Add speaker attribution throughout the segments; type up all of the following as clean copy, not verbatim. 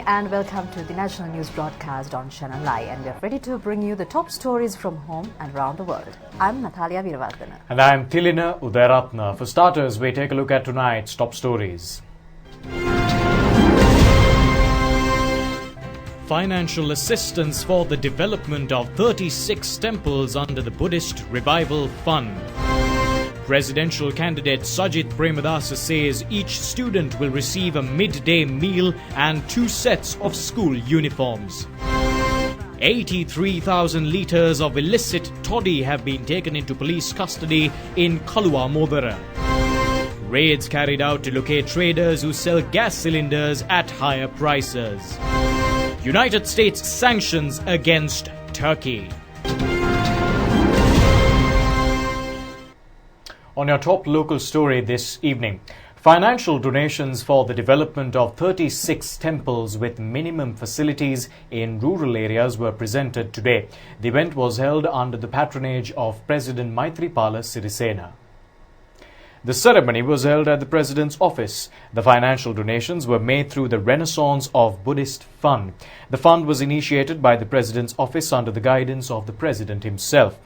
Speaker 1: and welcome to the national news broadcast on Channel I, and we are ready to bring you the top stories from home and around the world. I'm Natalia Veeravardhana.
Speaker 2: And I'm Thilina Udayaratna. For starters, we take a look at tonight's top stories. Financial assistance for the development of 36 temples under the Buddhist Revival Fund. Presidential candidate Sajith Premadasa says each student will receive a midday meal and 2 sets of school uniforms. 83,000 litres of illicit toddy have been taken into police custody in Kalua Modara. Raids carried out to locate traders who sell gas cylinders at higher prices. United States sanctions against Turkey. On your top local story this evening, financial donations for the development of 36 temples with minimum facilities in rural areas were presented today. The event was held under the patronage of President Maithripala Sirisena. The ceremony was held at the President's office. The financial donations were made through the Renaissance of Buddhist Fund. The fund was initiated by the President's office under the guidance of the President himself.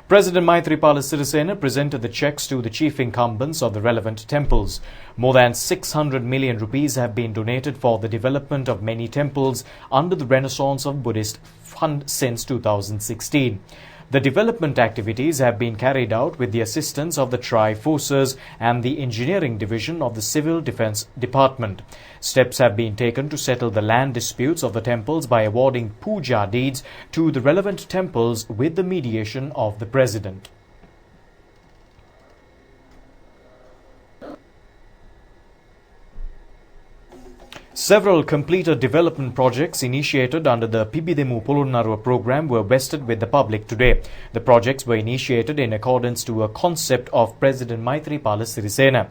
Speaker 2: President Maithripala Sirisena presented the cheques to the chief incumbents of the relevant temples. More than 600 million rupees have been donated for the development of many temples under the Renaissance of Buddhist Fund since 2016. The development activities have been carried out with the assistance of the Tri-Forces and the Engineering Division of the Civil Defence Department. Steps have been taken to settle the land disputes of the temples by awarding puja deeds to the relevant temples with the mediation of the President. Several completed development projects initiated under the Pibidemu Polonnaruwa program were vested with the public today. The projects were initiated in accordance to a concept of President Maithripala Sirisena.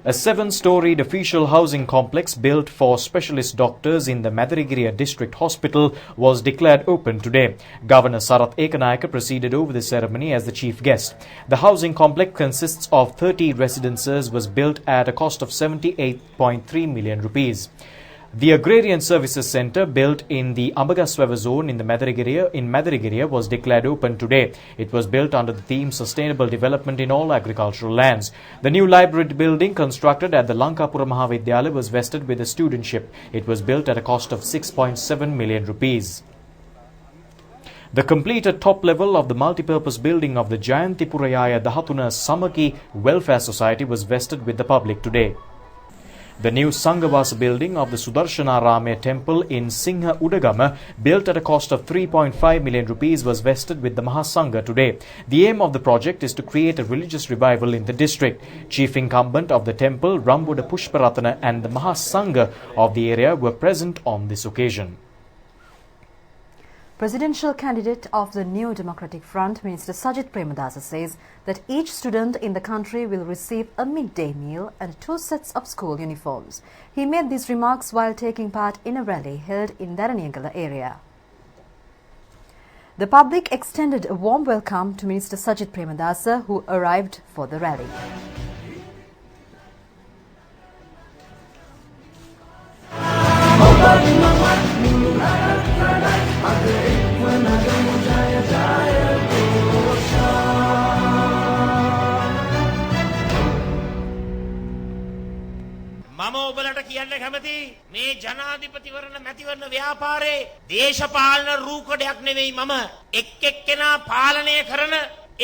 Speaker 2: A 7-storied official housing complex built for specialist doctors in the Madaragiriya District Hospital was declared open today. Governor Sarath Ekanayake presided over the ceremony as the chief guest. The housing complex consists of 30 residences, was built at a cost of 78.3 million rupees. The Agrarian Services Centre, built in the Ambagasweva zone in Madaragiriya, was declared open today. It was built under the theme Sustainable Development in All Agricultural Lands. The new library building constructed at the Lankapura Mahavidyalaya was vested with a studentship. It was built at a cost of 6.7 million rupees. The completed top level of the multipurpose building of the Jayantipurayaya Dahatuna Samaki Welfare Society was vested with the public today. The new Sanghavasa building of the Sudarshanarama temple in Singha Udagama, built at a cost of 3.5 million rupees, was vested with the Mahasangha today. The aim of the project is to create a religious revival in the district. Chief incumbent of the temple, Rambuda Pushparatana, and the Mahasangha of the area were present on this occasion.
Speaker 1: Presidential candidate of the New Democratic Front, Minister Sajith Premadasa, says that each student in the country will receive a midday meal and 2 sets of school uniforms. He made these remarks while taking part in a rally held in Daraniyagala area. The public extended a warm welcome to Minister Sajith Premadasa, who arrived for the rally.
Speaker 3: මම ඔබලට කියන්න කැමති මේ ජනාධිපතිවරණ මැතිවරණ ව්‍යාපාරේ දේශපාලන රූකඩයක් නෙවෙයි මම එක් එක්කෙනා පාලනය කරන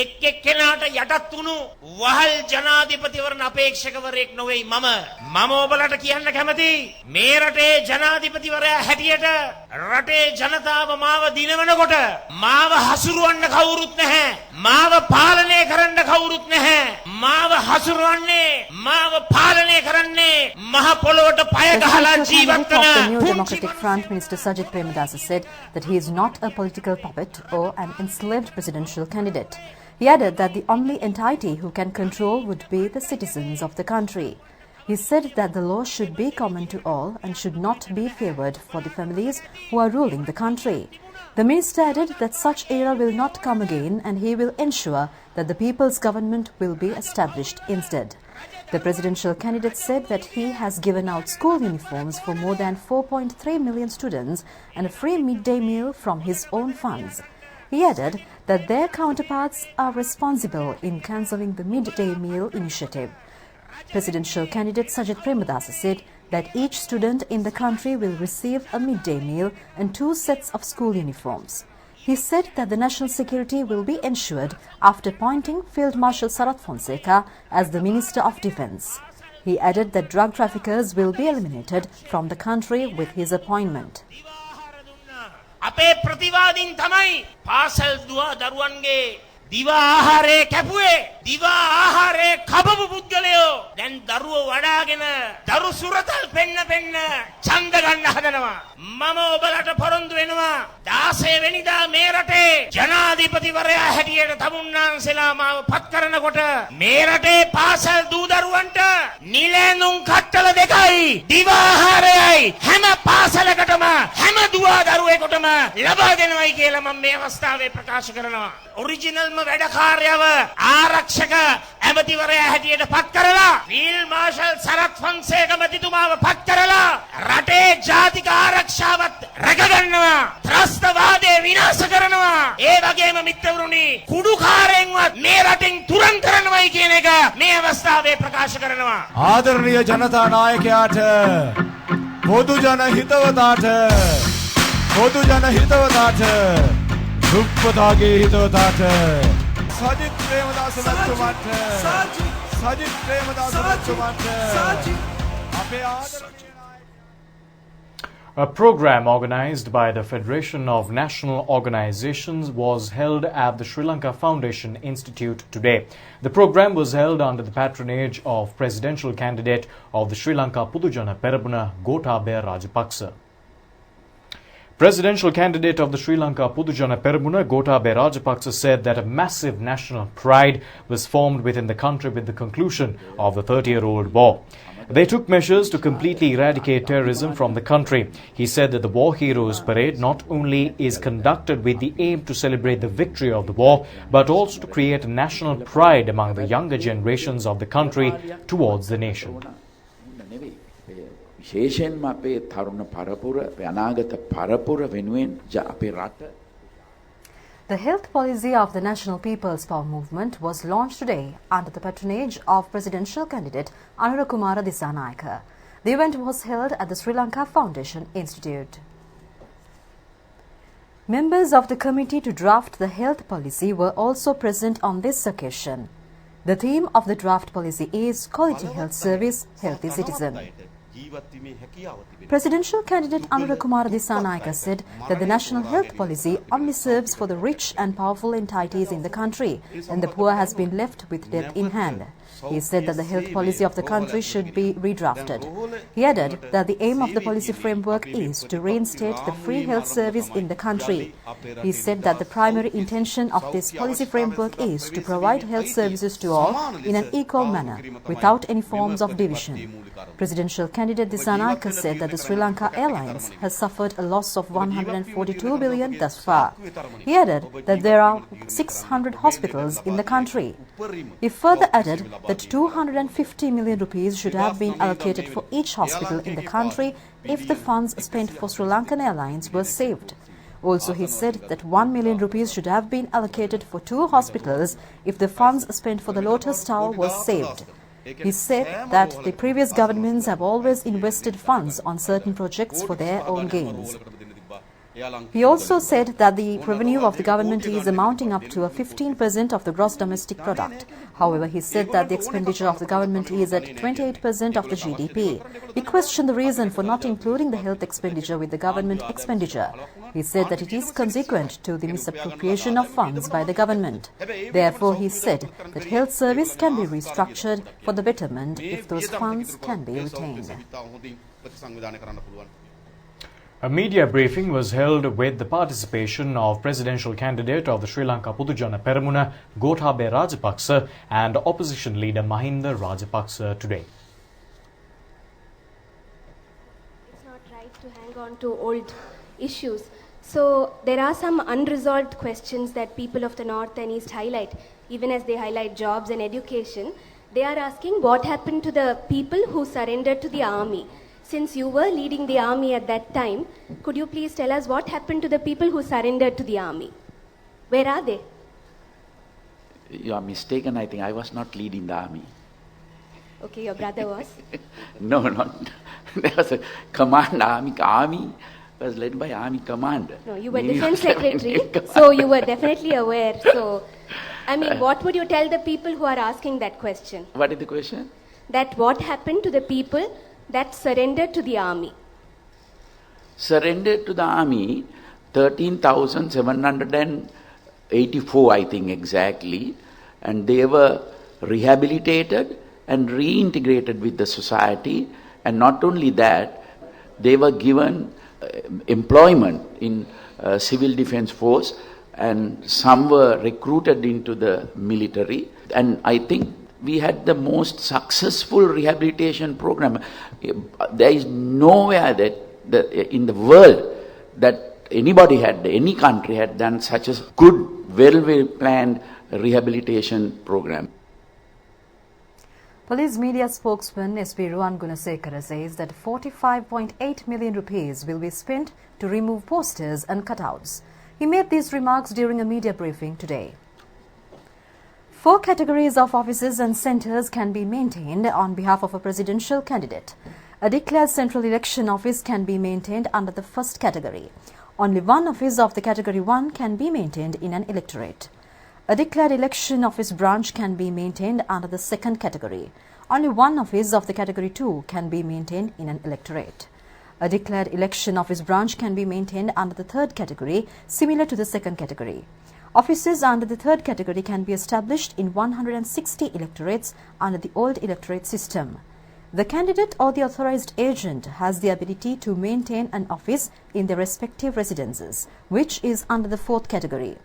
Speaker 3: එක් එක්කෙනාට යටත් වුණු වහල් ජනාධිපතිවරණ අපේක්ෂකවරයෙක් නොවේයි මම ඔබලට කියන්න කැමති මේ රටේ ජනාධිපතිවරයා හැටියට රටේ ජනතාව මාව දිනවනකොට මාව හසුරුවන්න කවුරුත් නැහැ මාව පාලනය කරන්න කවුරුත් නැහැ මාව හසුරුවන්නේ මාව පාලනය කරන්නේ මහ පොළොවට පය ගහලා ජීවත්
Speaker 1: The
Speaker 3: වෙන
Speaker 1: New Democratic Front, Minister Sajith Premadasa, said that he is not a political puppet or an enslaved presidential candidate. He added that the only entity who can control would be the citizens of the country. He said that the law should be common to all and should not be favoured for the families who are ruling the country. The minister added that such era will not come again and he will ensure that the people's government will be established instead. The presidential candidate said that he has given out school uniforms for more than 4.3 million students and a free midday meal from his own funds. He added that their counterparts are responsible in cancelling the midday meal initiative. Presidential candidate Sajid Premadasa said that each student in the country will receive a midday meal and 2 sets of school uniforms. He said that the national security will be ensured after appointing Field Marshal Sarath Fonseca as the Minister of Defence. He added that drug traffickers will be eliminated from the country with his appointment.
Speaker 3: අපේ ප්‍රතිවාදීන් තමයි පාසල් දරුවන්ගේ දිවා ආහාරය කැපුවේ දිවා ආහාරය කපපු පුද්ගලයෝ දැන් දරුවෝ වඩාගෙන දරු සුරතල් පෙන්න ඡන්ද ගන්න හදනවා මම ඔබලට පොරොන්දු වෙනවා 16 වෙනිදා මේ රටේ ජනාධිපතිවරයා හැටියට තමුන්නාන්සලා මාව පත් කරනකොට මේ රටේ පාසල් දරුවන්ට නිලැඳුම් කට්ටල දෙකයි දිවා ආහාරයයි හැම පාසලකටම හැම දුවා දරුවෙකුටම ලබා දෙනවයි කියලා මම මේ අවස්ථාවේ ප්‍රකාශ කරනවා ඔරිජිනල්ම වැඩකාරයව ආරක්ෂක ඇමතිවරයා හැටියට පත් කරලා ෆීල්ඩ් මාෂල් සරත් ෆොන්සේක මැතිතුමාව පත් කරලා රටේ ජාතික ආරක්ෂාවත් රැකගන්නවා ත්‍රස්තවාදය විනාශ කරනවා ඒ වගේම මිත්‍රවරුනි කුඩුකාරයෙන්වත් මේ රටින් තුරන් කරනවායි කියන එක මේ අවස්ථාවේ ප්‍රකාශ කරනවා
Speaker 4: ආදරණීය ජනතා නායකයාට පොදු ජන හිතවතාට රුප්පතාගේ හිතවතාට සජිත් ප්‍රේමදාස මැතිතුමන්ට අපේ ආදරණීය
Speaker 2: A program organized by the Federation of National Organizations was held at the Sri Lanka Foundation Institute today. The program was held under the patronage of presidential candidate of the Sri Lanka Pudujana Peramuna Gotabaya Rajapaksa. Presidential candidate of the Sri Lanka Pudujana Peramuna Gotabaya Rajapaksa said that a massive national pride was formed within the country with the conclusion of the 30-year-old war. They took measures to completely eradicate terrorism from the country. He said that the War Heroes Parade not only is conducted with the aim to celebrate the victory of the war, but also to create a national pride among the younger generations of the country towards the nation.
Speaker 5: විශේෂයෙන්ම අපේ තරුණ පරපුර අනාගත පරපුර වෙනුවෙන් අපේ රට
Speaker 1: The health policy of the National People's Power Movement was launched today under the patronage of presidential candidate Anurakumara Dissanayaka. The event was held at the Sri Lanka Foundation Institute. Members of the committee to draft the health policy were also present on this occasion. The theme of the draft policy is Quality Health Service, Healthy Citizen. Presidential candidate Anurakumara Dissanayaka said that the national health policy only serves for the rich and powerful entities in the country, and the poor has been left with death in hand. He said that the health policy of the country should be redrafted. He added that the aim of the policy framework is to reinstate the free health service in the country. He said that the primary intention of this policy framework is to provide health services to all in an equal manner, without any forms of division. Presidential candidate Dissanayaka said that the Sri Lanka Airlines has suffered a loss of 142 billion thus far. He added that there are 600 hospitals in the country. He further added that 250 million rupees should have been allocated for each hospital in the country if the funds spent for Sri Lankan Airlines were saved. Also, he said that 1 million rupees should have been allocated for 2 hospitals if the funds spent for the Lotus Tower was saved. He said that the previous governments have always invested funds on certain projects for their own gains. He also said that the revenue of the government is amounting up to 15% of the gross domestic product. However, he said that the expenditure of the government is at 28% of the GDP. He questioned the reason for not including the health expenditure with the government expenditure. He said that it is consequent to the misappropriation of funds by the government. Therefore, he said that health service can be restructured for the betterment if those funds can be retained.
Speaker 2: A media briefing was held with the participation of presidential candidate of the Sri Lanka Pudujana Peramuna Gotabaya Rajapaksa and opposition leader Mahinda Rajapaksa today.
Speaker 6: It's not right to hang on to old issues. So there are some unresolved questions that people of the North and East highlight, even as they highlight jobs and education. They are asking what happened to the people who surrendered to the army. Since you were leading the army at that time, could you please tell us what happened to the people who surrendered to the army? Where are they?
Speaker 5: You are mistaken, I think. I was not leading the army.
Speaker 6: Okay, your brother was.
Speaker 5: No, not. There was a command army. Army was led by army commander.
Speaker 6: No, you were
Speaker 5: Navy
Speaker 6: defense
Speaker 5: was led by
Speaker 6: secretary,
Speaker 5: Navy commander.
Speaker 6: so you were definitely aware. So, I mean, what would you tell the people who are asking that question?
Speaker 5: What is the question?
Speaker 6: That what happened to the people that surrendered to the army?
Speaker 5: Surrendered to the army, 13,784, I think exactly, and they were rehabilitated and reintegrated with the society, and not only that, they were given employment in civil defense force, and some were recruited into the military, and I think we had the most successful rehabilitation program. There is nowhere in the world that any country had done such a good, well-planned rehabilitation program.
Speaker 1: Police media spokesman SP Ruan Gunasekara says that 45.8 million rupees will be spent to remove posters and cutouts. He made these remarks during a media briefing today. 4 categories of offices and centres can be maintained on behalf of a presidential candidate. A declared central election office can be maintained under the first category. Only one office of the category 1 can be maintained in an electorate. A declared election office branch can be maintained under the second category. Only one office of the category 2 can be maintained in an electorate. A declared election office branch can be maintained under the third category, similar to the second category. Offices under the third category can be established in 160 electorates under the old electorate system. The candidate or the authorized agent has the ability to maintain an office in their respective residences, which is under the fourth category.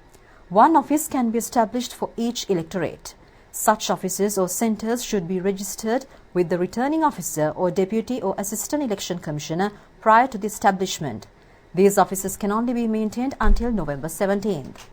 Speaker 1: One office can be established for each electorate. Such offices or centres should be registered with the returning officer or deputy or assistant election commissioner prior to the establishment. These offices can only be maintained until November 17th.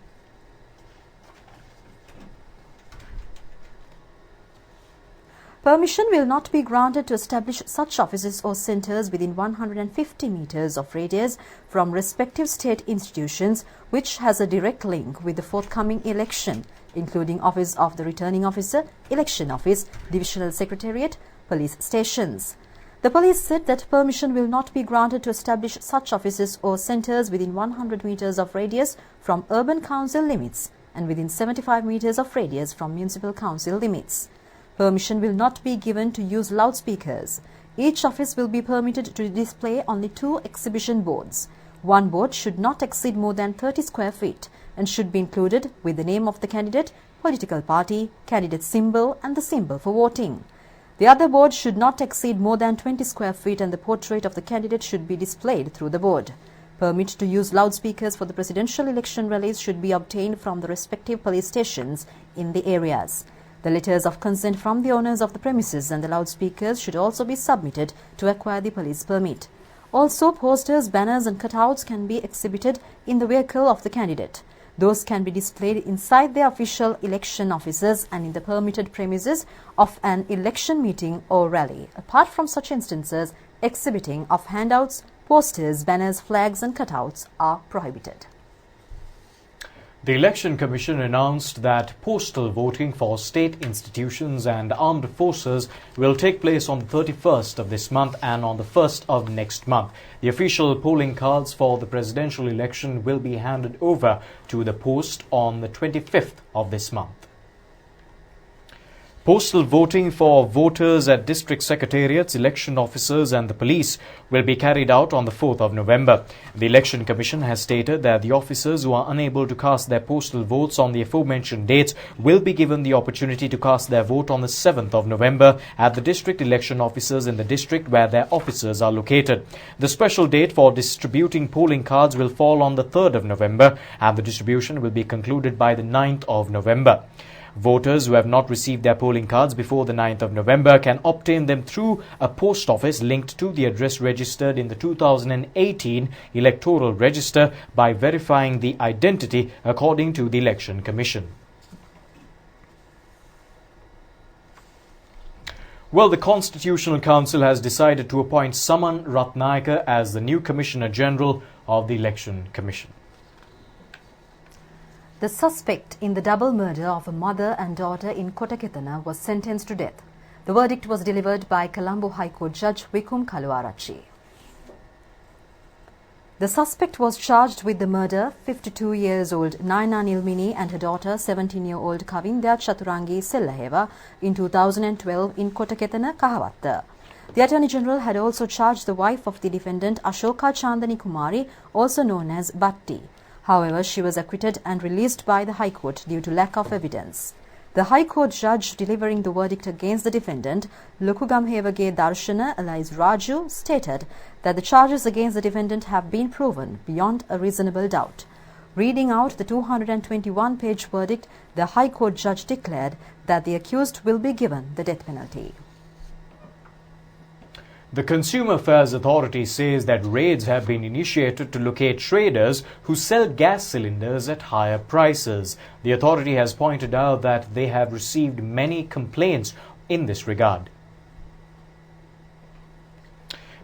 Speaker 1: Permission will not be granted to establish such offices or centres within 150 metres of radius from respective state institutions which has a direct link with the forthcoming election, including office of the returning officer, election office, divisional secretariat, police stations. The police said that permission will not be granted to establish such offices or centres within 100 metres of radius from urban council limits and within 75 metres of radius from municipal council limits. Permission will not be given to use loudspeakers. Each office will be permitted to display only 2 exhibition boards. One board should not exceed more than 30 square feet and should be included with the name of the candidate, political party, candidate symbol and the symbol for voting. The other board should not exceed more than 20 square feet and the portrait of the candidate should be displayed through the board. Permit to use loudspeakers for the presidential election rallies should be obtained from the respective police stations in the areas. The letters of consent from the owners of the premises and the loudspeakers should also be submitted to acquire the police permit. Also, posters, banners and cutouts can be exhibited in the vehicle of the candidate. Those can be displayed inside the official election offices and in the permitted premises of an election meeting or rally. Apart from such instances, exhibiting of handouts, posters, banners, flags and cutouts are prohibited.
Speaker 2: The Election Commission announced that postal voting for state institutions and armed forces will take place on the 31st of this month and on the 1st of next month. The official polling cards for the presidential election will be handed over to the post on the 25th of this month. Postal voting for voters at district secretariats, election officers and the police will be carried out on the 4th of November. The Election Commission has stated that the officers who are unable to cast their postal votes on the aforementioned dates will be given the opportunity to cast their vote on the 7th of November at the district election offices in the district where their offices are located. The special date for distributing polling cards will fall on the 3rd of November and the distribution will be concluded by the 9th of November. Voters who have not received their polling cards before the 9th of November can obtain them through a post office linked to the address registered in the 2018 electoral register by verifying the identity according to the Election Commission. Well, the Constitutional Council has decided to appoint Saman Ratnayaka as the new Commissioner General of the Election Commission.
Speaker 1: The suspect in the double murder of a mother and daughter in Kotakethana was sentenced to death. The verdict was delivered by Colombo High Court Judge Wikum Kaluarachi. The suspect was charged with the murder 52 years old Naina Nilmini and her daughter 17-year-old Kavindya Chaturangi Sellaheva in 2012 in Kotakethana, Kahavatta. The Attorney General had also charged the wife of the defendant Ashoka Chandani Kumari, also known as Batti. However, she was acquitted and released by the High Court due to lack of evidence. The High Court judge delivering the verdict against the defendant, Lokugamhevage Darshana alias Raju, stated that the charges against the defendant have been proven beyond a reasonable doubt. Reading out the 221-page verdict, the High Court judge declared that the accused will be given the death penalty.
Speaker 2: The Consumer Affairs Authority says that raids have been initiated to locate traders who sell gas cylinders at higher prices. The authority has pointed out that they have received many complaints in this regard.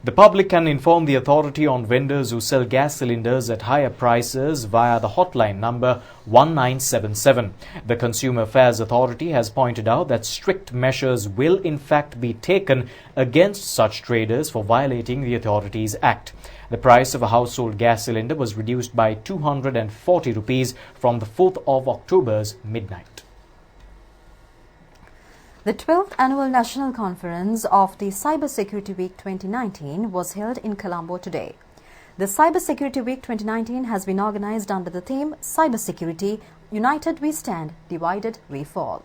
Speaker 2: The public can inform the authority on vendors who sell gas cylinders at higher prices via the hotline number 1977. The Consumer Affairs Authority has pointed out that strict measures will in fact be taken against such traders for violating the Authorities Act. The price of a household gas cylinder was reduced by 240 rupees from the 4th of October's midnight.
Speaker 1: The 12th Annual National Conference of the Cyber Security Week 2019 was held in Colombo today. The Cyber Security Week 2019 has been organized under the theme Cyber Security, United We Stand, Divided We Fall.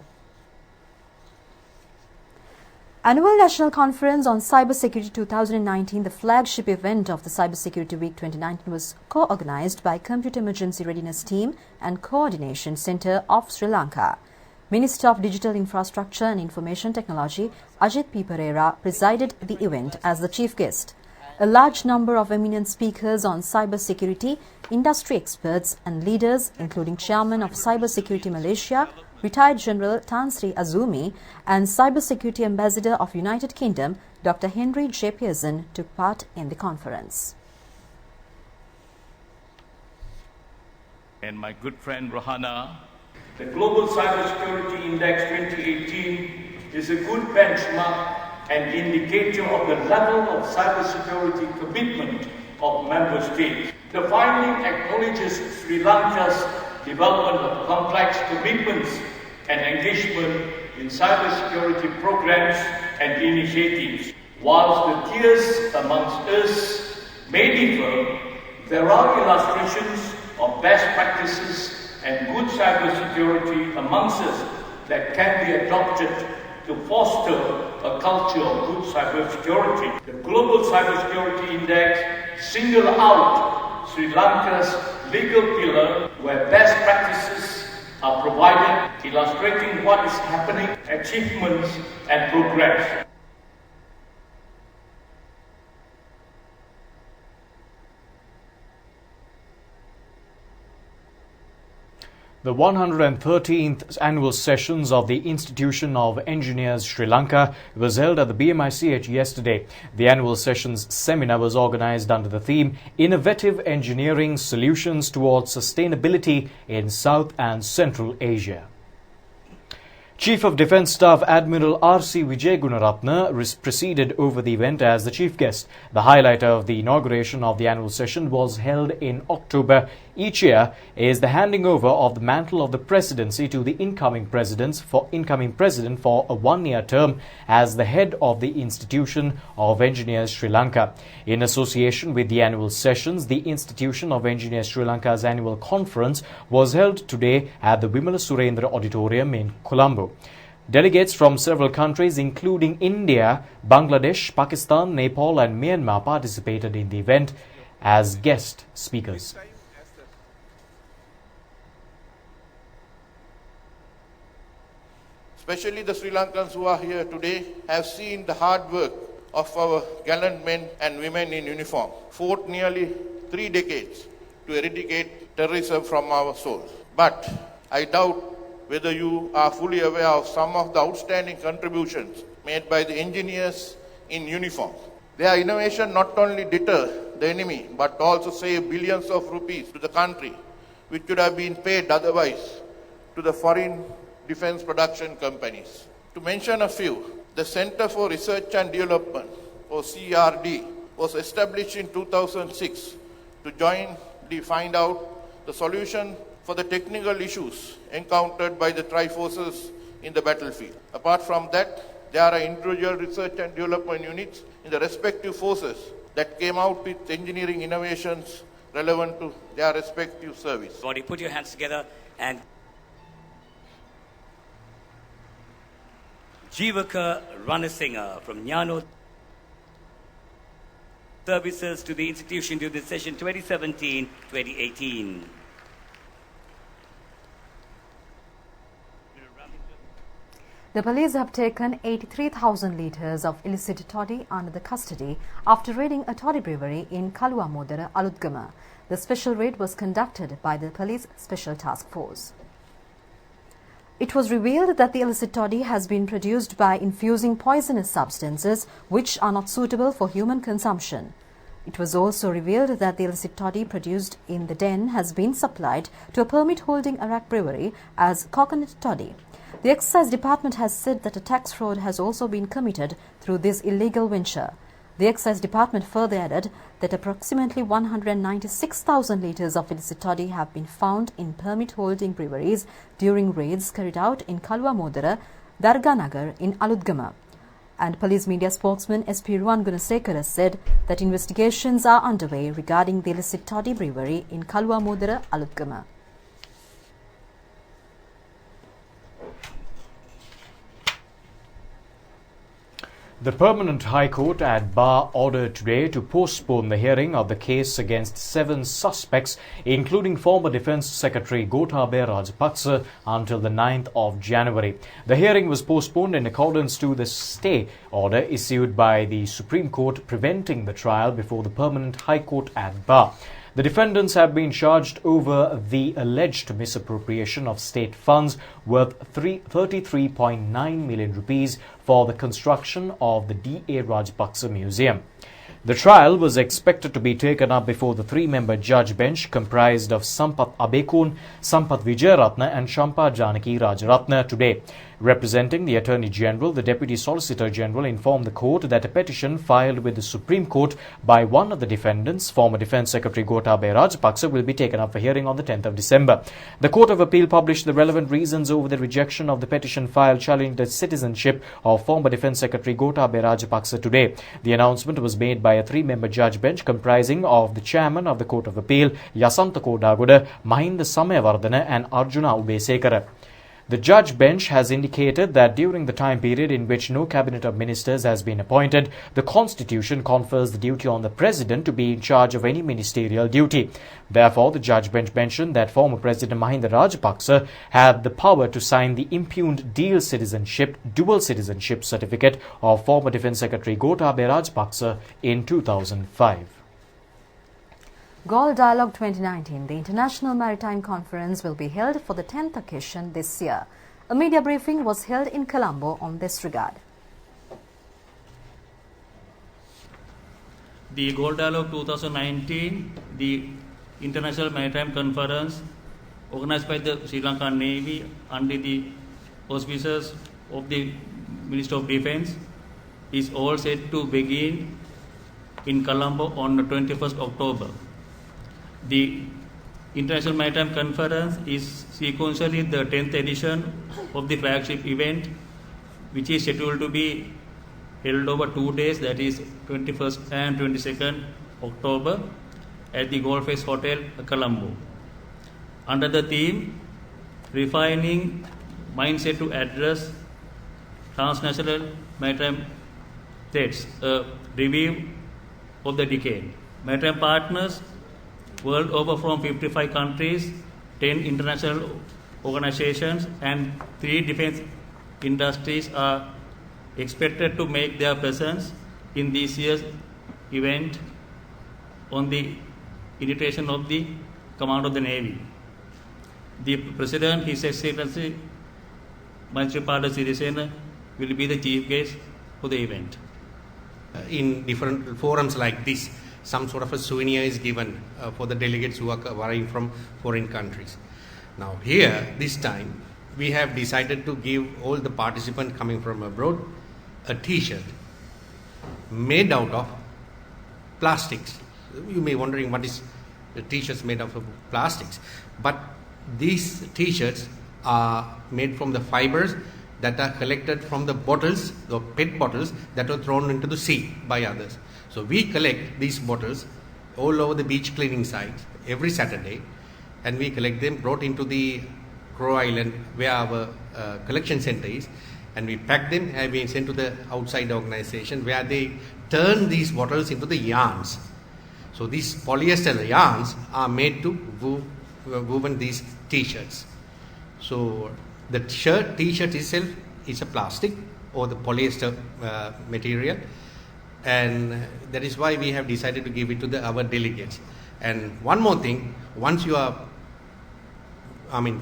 Speaker 1: Annual National Conference on Cyber Security 2019, the flagship event of the Cyber Security Week 2019, was co-organized by Computer Emergency Readiness Team and Coordination Center of Sri Lanka. Minister of Digital Infrastructure and Information Technology, Ajit P. Pereira, presided the event as the chief guest. A large number of eminent speakers on cyber security, industry experts and leaders, including Chairman of Cyber Security Malaysia, Retired General Tan Sri Azumi, and Cyber Security Ambassador of United Kingdom, Dr. Henry J. Pearson, took part in the conference.
Speaker 7: And my good friend Rohana, the Global Cybersecurity Index 2018 is a good benchmark and indicator of the level of cybersecurity commitment of member states. The finding acknowledges Sri Lanka's development of complex commitments and engagement in cybersecurity programs and initiatives. Whilst the tiers amongst us may differ, there are illustrations of best practices and good cybersecurity amongst us that can be adopted to foster a culture of good cybersecurity. The Global Cybersecurity Index singled out Sri Lanka's legal pillar where best practices are provided, illustrating what is happening, achievements and progress.
Speaker 2: The 113th annual sessions of the Institution of Engineers Sri Lanka was held at the BMICH yesterday. The annual sessions seminar was organized under the theme Innovative Engineering Solutions Towards Sustainability in South and Central Asia. Chief of Defence Staff Admiral R.C. Vijay Gunaratne presided over the event as the chief guest. The highlight of the inauguration of the annual session was held in October. Each year is the handing over of the mantle of the presidency to the incoming president for a 1-year term as the head of the Institution of Engineers Sri Lanka. In association with the annual sessions, the Institution of Engineers Sri Lanka's annual conference was held today at the Vimala Surendra Auditorium in Colombo. Delegates from several countries including India, Bangladesh, Pakistan, Nepal and Myanmar participated in the event as guest speakers.
Speaker 8: especially the Sri Lankans who are here today, have seen the hard work of our gallant men and women in uniform, fought nearly 3 decades to eradicate terrorism from our souls. But I doubt whether you are fully aware of some of the outstanding contributions made by the engineers in uniform. Their innovation not only deter the enemy, but also save billions of rupees to the country, which could have been paid otherwise to the foreign defense production companies. To mention a few, the Center for Research and Development, or CRD, was established in 2006 to jointly find out the solution for the technical issues encountered by the Triforces in the battlefield. Apart from that, there are individual research and development units in the respective forces that came out with engineering innovations relevant to their respective service.
Speaker 9: Body, put your hands together and Jivaka Ranasinghe from Nyano Services to the institution during the session 2017-2018.
Speaker 1: The police have taken 83,000 litres of illicit toddy under the custody after raiding a toddy brewery in Kaluamodara, Aludgama. The special raid was conducted by the Police Special Task Force. It was revealed that the illicit toddy has been produced by infusing poisonous substances which are not suitable for human consumption. It was also revealed that the illicit toddy produced in the den has been supplied to a permit-holding Arak brewery as coconut toddy. The Excise Department has said that a tax fraud has also been committed through this illegal venture. The Excise Department further added that approximately 196,000 litres of illicit toddy have been found in permit-holding breweries during raids carried out in Kaluamodara, Darganagar in Aludgama. And police media spokesman SP Ruwan Gunasekara said that investigations are underway regarding the illicit toddy brewery in Kaluamodara, Aludgama.
Speaker 2: The Permanent High Court at Bar ordered today to postpone the hearing of the case against 7 suspects, including former Defence Secretary Gotabaya Rajapaksa, until the 9th of January. The hearing was postponed in accordance to the stay order issued by the Supreme Court preventing the trial before the Permanent High Court at Bar. The defendants have been charged over the alleged misappropriation of state funds worth 33.9 million rupees for the construction of the D.A. Rajapaksa Museum. The trial was expected to be taken up before the 3-member judge bench comprised of Sampath Abekun, Sampath Vijayaratna and Shampa Janaki Rajaratna today. Representing the Attorney General, the Deputy Solicitor General informed the court that a petition filed with the Supreme Court by one of the defendants, former Defence Secretary Gotabaya Rajapaksa, will be taken up for hearing on the 10th of December. The Court of Appeal published the relevant reasons over the rejection of the petition filed challenging the citizenship of former Defence Secretary Gotabaya Rajapaksa today. The announcement was made by a 3-member judge bench comprising of the Chairman of the Court of Appeal, Yasantha Kodagoda, Mahinda Samayawardana and Arjuna Ubesekara. The judge bench has indicated that during the time period in which no cabinet of ministers has been appointed, the Constitution confers the duty on the President to be in charge of any ministerial duty. Therefore, the judge bench mentioned that former President Mahinda Rajapaksa had the power to sign the impugned dual citizenship certificate of former Defence Secretary Gotabaya Rajapaksa in 2005.
Speaker 1: Galle Dialogue 2019, the International Maritime Conference, will be held for the 10th occasion this year. A media briefing was held in Colombo on this regard.
Speaker 10: The Galle Dialogue 2019, the International Maritime Conference, organized by the Sri Lankan Navy under the auspices of the Minister of Defence, is all set to begin in Colombo on the 21st October. The International Maritime Conference is sequentially the 10th edition of the flagship event, which is scheduled to be held over 2 days, that is 21st and 22nd October at the Golf Face Hotel, Colombo. Under the theme, Refining Mindset to Address Transnational Maritime Threats, a review of the decade. Maritime partners world over from 55 countries, 10 international organizations and 3 defense industries are expected to make their presence in this year's event on the invitation of the Commander of the Navy. The President, His Excellency Maithripala Sirisena, will be the chief guest for the event.
Speaker 11: In different forums like this, some sort of a souvenir is given for the delegates who are arriving from foreign countries. Now here, this time, we have decided to give all the participants coming from abroad a t-shirt made out of plastics. You may be wondering what is the t-shirts made of plastics, but these t-shirts are made from the fibers that are collected from the bottles, the PET bottles that are thrown into the sea by others. So we collect these bottles all over the beach cleaning sites every Saturday, and we collect them, brought into the Crow Island where our collection center is, and we pack them and we send to the outside organization where they turn these bottles into the yarns. So these polyester yarns are made to woven these t-shirts. So the t-shirt itself is a plastic or the polyester material, and that is why we have decided to give it to our delegates. And one more thing, once you are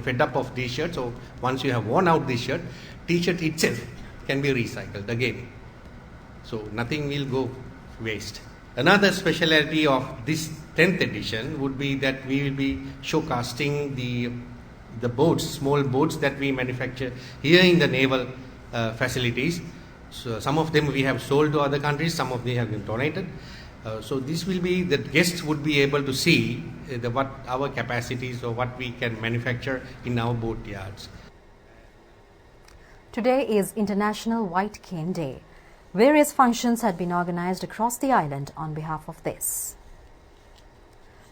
Speaker 11: fed up of these shirts, or once you have worn out this shirt, t-shirt itself can be recycled again. So nothing will go waste. Another speciality of this 10th edition would be that we will be showcasing the boats, small boats that we manufacture here in the naval facilities. So some of them we have sold to other countries, some of them have been donated. So this will be, the guests would be able to see what our capacities or what we can manufacture in our boat yards.
Speaker 1: Today is International White Cane Day. Various functions had been organized across the island on behalf of this.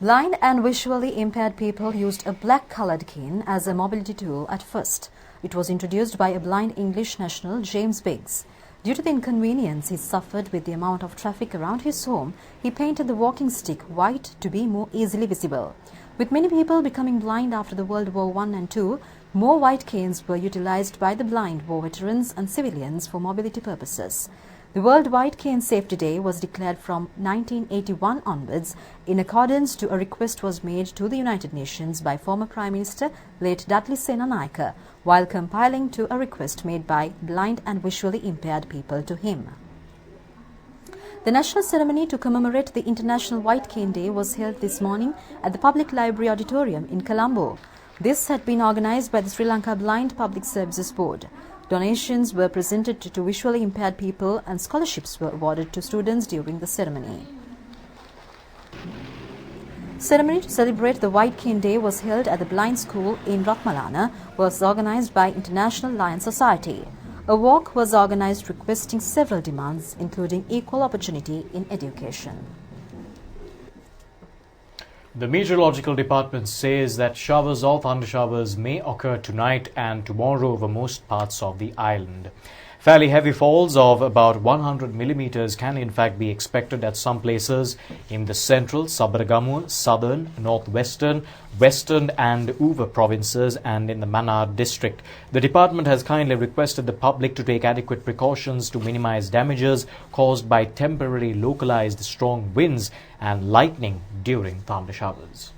Speaker 1: Blind and visually impaired people used a black-colored cane as a mobility tool at first. It was introduced by a blind English national, James Biggs. Due to the inconvenience he suffered with the amount of traffic around his home, he painted the walking stick white to be more easily visible. With many people becoming blind after the World War I and II, more white canes were utilized by the blind war veterans and civilians for mobility purposes. The World White Cane Safety Day was declared from 1981 onwards in accordance to a request was made to the United Nations by former Prime Minister late Dudley Senanayake while compiling to a request made by blind and visually impaired people to him. The national ceremony to commemorate the International White Cane Day was held this morning at the Public Library Auditorium in Colombo. This had been organized by the Sri Lanka Blind Public Services Board. Donations were presented to visually impaired people and scholarships were awarded to students during the ceremony. Ceremony to celebrate the White Cane Day was held at the Blind School in Ratmalana, was organized by International Lion Society. A walk was organized requesting several demands, including equal opportunity in education.
Speaker 2: The Meteorological Department says that showers or thundershowers may occur tonight and tomorrow over most parts of the island. Fairly heavy falls of about 100 millimeters can in fact be expected at some places in the central, Sabaragamuwa, southern, northwestern, western and Uva provinces and in the Mannar district. The department has kindly requested the public to take adequate precautions to minimize damages caused by temporary localized strong winds and lightning during thunder showers.